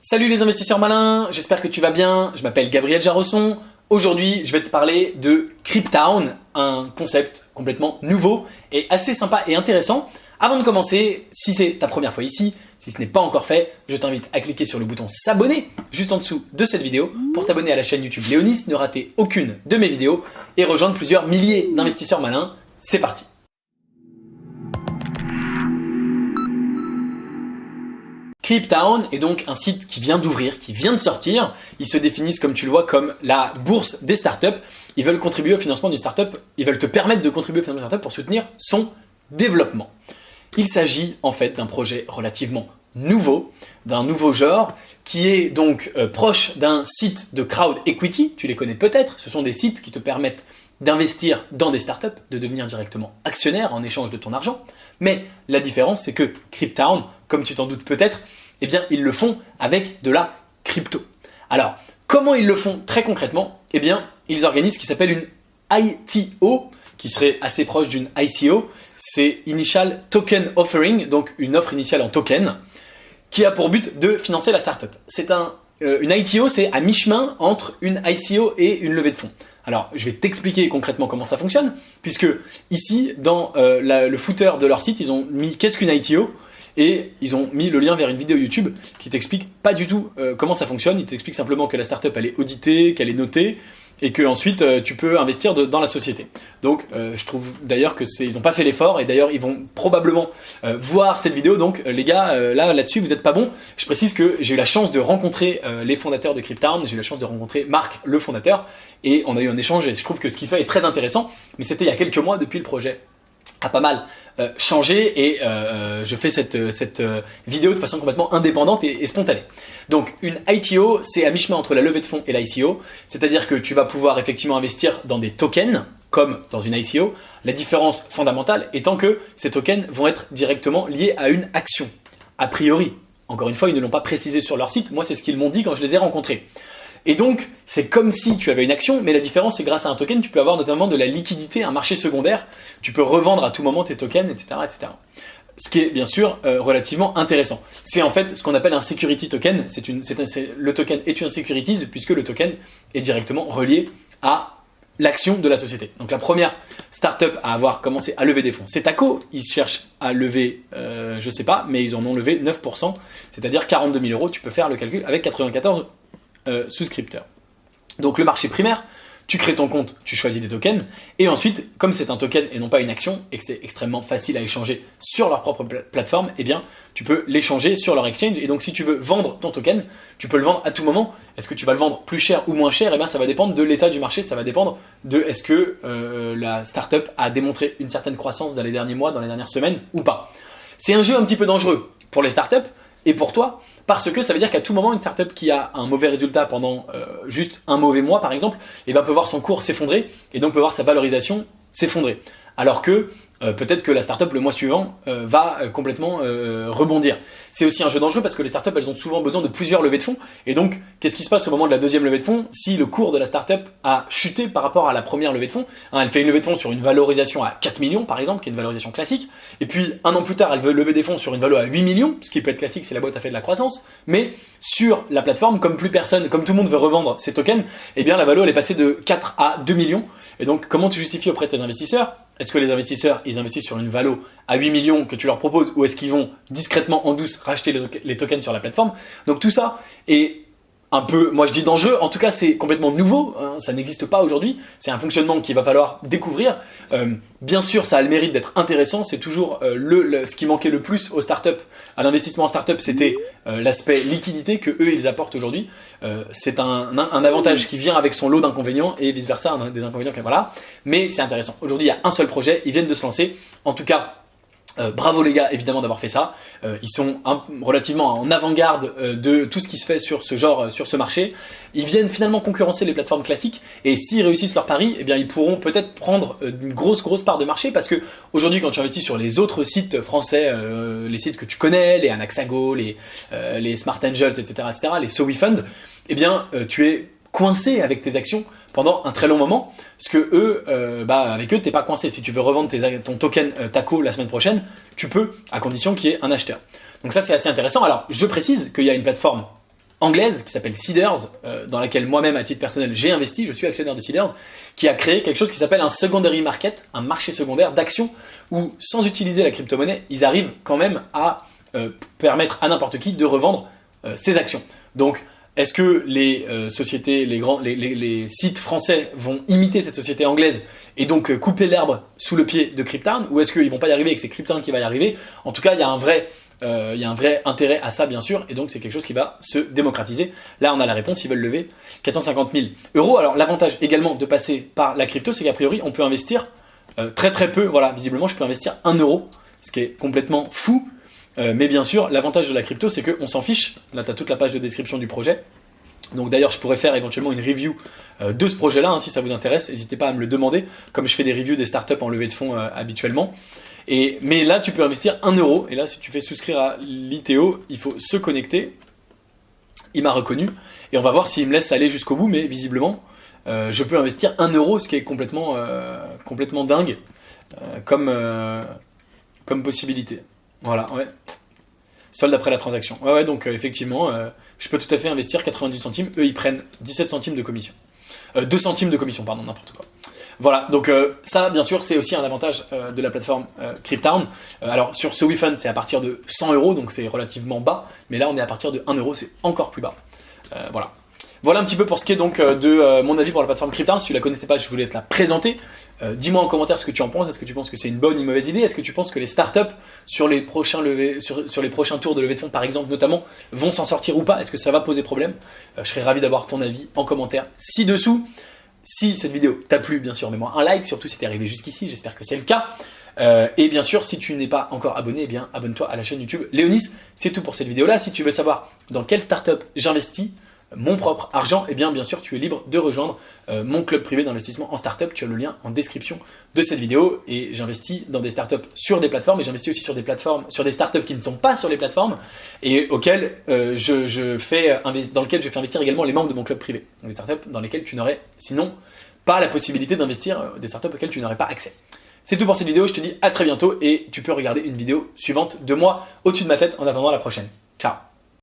Salut les investisseurs malins, j'espère que tu vas bien, je m'appelle Gabriel Jarosson. Aujourd'hui, je vais te parler de Cryptown, un concept complètement nouveau et assez sympa et intéressant. Avant de commencer, si c'est ta première fois ici, si ce n'est pas encore fait, je t'invite à cliquer sur le bouton s'abonner juste en dessous de cette vidéo pour t'abonner à la chaîne YouTube Léonis, ne rater aucune de mes vidéos et rejoindre plusieurs milliers d'investisseurs malins. C'est parti! Cryptown est donc un site qui vient d'ouvrir, qui vient de sortir. Ils se définissent, comme tu le vois, comme la bourse des startups. Ils veulent contribuer au financement d'une startup. Ils veulent te permettre de contribuer au financement d'une startup pour soutenir son développement. Il s'agit en fait d'un projet relativement nouveau, d'un nouveau genre, qui est donc proche d'un site de crowd equity. Tu les connais peut-être. Ce sont des sites qui te permettent d'investir dans des startups, de devenir directement actionnaire en échange de ton argent. Mais la différence, c'est que Cryptown, comme tu t'en doutes peut-être, eh bien, ils le font avec de la crypto. Alors, comment ils le font très concrètement? Eh bien, ils organisent ce qui s'appelle une ITO, qui serait assez proche d'une ICO. C'est Initial Token Offering, donc une offre initiale en token, qui a pour but de financer la startup. Une ITO, c'est à mi-chemin entre une ICO et une levée de fonds. Alors, je vais t'expliquer concrètement comment ça fonctionne, puisque ici, dans le footer de leur site, ils ont mis qu'est-ce qu'une ITO et ils ont mis le lien vers une vidéo YouTube qui t'explique pas du tout comment ça fonctionne. Ils t'expliquent simplement que la startup elle est auditée, qu'elle est notée et que ensuite tu peux investir dans la société. Donc, je trouve d'ailleurs que ils n'ont pas fait l'effort et d'ailleurs ils vont probablement voir cette vidéo. Donc, les gars, là-dessus, vous n'êtes pas bons. Je précise que j'ai eu la chance de rencontrer les fondateurs de Cryptown. J'ai eu la chance de rencontrer Marc, le fondateur, et on a eu un échange. Et je trouve que ce qu'il fait est très intéressant. Mais c'était il y a quelques mois depuis le projet a pas mal changé et je fais cette vidéo de façon complètement indépendante et spontanée. Donc une ITO, c'est à mi-chemin entre la levée de fonds et l'ICO, c'est-à-dire que tu vas pouvoir effectivement investir dans des tokens comme dans une ICO. La différence fondamentale étant que ces tokens vont être directement liés à une action. A priori, encore une fois, ils ne l'ont pas précisé sur leur site, moi c'est ce qu'ils m'ont dit quand je les ai rencontrés. Et donc, c'est comme si tu avais une action, mais la différence, c'est que grâce à un token, tu peux avoir notamment de la liquidité, un marché secondaire. Tu peux revendre à tout moment tes tokens, etc., etc. Ce qui est bien sûr relativement intéressant. C'est en fait ce qu'on appelle un security token. Le token est une securities puisque le token est directement relié à l'action de la société. Donc la première startup à avoir commencé à lever des fonds, c'est Taco. Ils cherchent à lever, je sais pas, mais ils en ont levé 9%, c'est-à-dire 42 000 euros. Tu peux faire le calcul avec 94 souscripteurs. Donc le marché primaire, tu crées ton compte, tu choisis des tokens et ensuite, comme c'est un token et non pas une action et que c'est extrêmement facile à échanger sur leur propre plateforme, eh bien tu peux l'échanger sur leur exchange et donc si tu veux vendre ton token, tu peux le vendre à tout moment. Est-ce que tu vas le vendre plus cher ou moins cher? Eh bien ça va dépendre de l'état du marché, ça va dépendre de est-ce que la startup a démontré une certaine croissance dans les derniers mois, dans les dernières semaines ou pas. C'est un jeu un petit peu dangereux pour les startups et pour toi, parce que ça veut dire qu'à tout moment, une startup qui a un mauvais résultat pendant juste un mauvais mois, par exemple, eh ben, peut voir son cours s'effondrer et donc peut voir sa valorisation s'effondrer. Alors que peut-être que la startup le mois suivant va complètement rebondir. C'est aussi un jeu dangereux parce que les startups elles ont souvent besoin de plusieurs levées de fonds. Et donc, qu'est-ce qui se passe au moment de la deuxième levée de fonds si le cours de la startup a chuté par rapport à la première levée de fonds? Elle fait une levée de fonds sur une valorisation à 4 millions par exemple, qui est une valorisation classique. Et puis un an plus tard, elle veut lever des fonds sur une valo à 8 millions, ce qui peut être classique si la boîte a fait de la croissance. Mais sur la plateforme, comme tout le monde veut revendre ses tokens, eh bien la valo elle est passée de 4 à 2 millions. Et donc, comment tu justifies auprès de tes investisseurs? Est-ce que les investisseurs, ils investissent sur une valo à 8 millions que tu leur proposes ou est-ce qu'ils vont discrètement en douce racheter les tokens sur la plateforme? Donc tout ça est un peu, moi je dis dangereux, en tout cas c'est complètement nouveau, hein, ça n'existe pas aujourd'hui, c'est un fonctionnement qu'il va falloir découvrir. Bien sûr ça a le mérite d'être intéressant, c'est toujours ce qui manquait le plus aux startups, à l'investissement en startup, c'était l'aspect liquidité que eux ils apportent aujourd'hui. C'est un avantage qui vient avec son lot d'inconvénients et vice versa, des inconvénients voilà. Mais c'est intéressant, aujourd'hui il y a un seul projet, ils viennent de se lancer, en tout cas bravo les gars évidemment d'avoir fait ça, ils sont relativement en avant-garde de tout ce qui se fait sur ce marché. Ils viennent finalement concurrencer les plateformes classiques et s'ils réussissent leur pari, eh bien ils pourront peut-être prendre une grosse part de marché parce que aujourd'hui quand tu investis sur les autres sites français, les sites que tu connais, les Anaxago, les Smart Angels, etc., les SoWeFund, eh bien tu es coincé avec tes actions pendant un très long moment, parce que eux, avec eux, t'es pas coincé. Si tu veux revendre ton token Taco la semaine prochaine, tu peux, à condition qu'il y ait un acheteur. Donc ça, c'est assez intéressant. Alors, je précise qu'il y a une plateforme anglaise qui s'appelle Seeders, dans laquelle moi-même à titre personnel j'ai investi, je suis actionnaire de Seeders, qui a créé quelque chose qui s'appelle un secondary market, un marché secondaire d'actions, où sans utiliser la crypto-monnaie, ils arrivent quand même à permettre à n'importe qui de revendre ses actions. Donc, est-ce que les sociétés, les sites français vont imiter cette société anglaise et donc couper l'herbe sous le pied de Cryptown, ou est-ce qu'ils vont pas y arriver et que c'est Cryptown qui va y arriver? En tout cas, il y a un vrai intérêt à ça, bien sûr, et donc c'est quelque chose qui va se démocratiser. Là, on a la réponse, ils veulent lever 450 000 euros. Alors, l'avantage également de passer par la crypto, c'est qu'a priori, on peut investir très très peu. Voilà, visiblement, je peux investir 1 euro, ce qui est complètement fou. Mais bien sûr, l'avantage de la crypto, c'est qu'on s'en fiche. Là, tu as toute la page de description du projet. Donc d'ailleurs, je pourrais faire éventuellement une review de ce projet-là, hein, si ça vous intéresse. N'hésitez pas à me le demander, comme je fais des reviews des startups en levée de fonds habituellement. Mais là, tu peux investir 1 euro. Et là, si tu fais souscrire à l'ITO, il faut se connecter. Il m'a reconnu. Et on va voir s'il me laisse aller jusqu'au bout. Mais visiblement, je peux investir 1 euro, ce qui est complètement dingue comme possibilité. Voilà, ouais. Solde après la transaction. Ouais, donc effectivement, je peux tout à fait investir 90 centimes. Eux, ils prennent 17 centimes de commission. 2 centimes de commission, pardon, n'importe quoi. Voilà, donc ça, bien sûr, c'est aussi un avantage de la plateforme Cryptown. Alors, sur ce WeFund, c'est à partir de 100 euros, donc c'est relativement bas. Mais là, on est à partir de 1 euro, c'est encore plus bas. Voilà. Voilà un petit peu pour ce qui est donc de mon avis pour la plateforme Cryptown. Si tu la connaissais pas, je voulais te la présenter. Dis-moi en commentaire ce que tu en penses. Est-ce que tu penses que c'est une bonne ou une mauvaise idée? Est-ce que tu penses que les startups sur les prochains tours de levée de fonds, par exemple, notamment, vont s'en sortir ou pas? Est-ce que ça va poser problème? Je serais ravi d'avoir ton avis en commentaire ci-dessous. Si cette vidéo t'a plu, bien sûr, mets-moi un like, surtout si t'es arrivé jusqu'ici. J'espère que c'est le cas. Et bien sûr, si tu n'es pas encore abonné, eh bien abonne-toi à la chaîne YouTube Léonis. C'est tout pour cette vidéo-là. Si tu veux savoir dans quelle startup j'investis mon propre argent, eh bien sûr tu es libre de rejoindre mon club privé d'investissement en startup. Tu as le lien en description de cette vidéo. Et j'investis dans des startups sur des plateformes, et j'investis aussi sur des plateformes, sur des startups qui ne sont pas sur les plateformes et auxquelles dans lesquelles je fais investir également les membres de mon club privé. Donc des startups dans lesquelles tu n'aurais sinon pas la possibilité d'investir, des startups auxquelles tu n'aurais pas accès. C'est tout pour cette vidéo, je te dis à très bientôt et tu peux regarder une vidéo suivante de moi au-dessus de ma tête en attendant la prochaine. Ciao.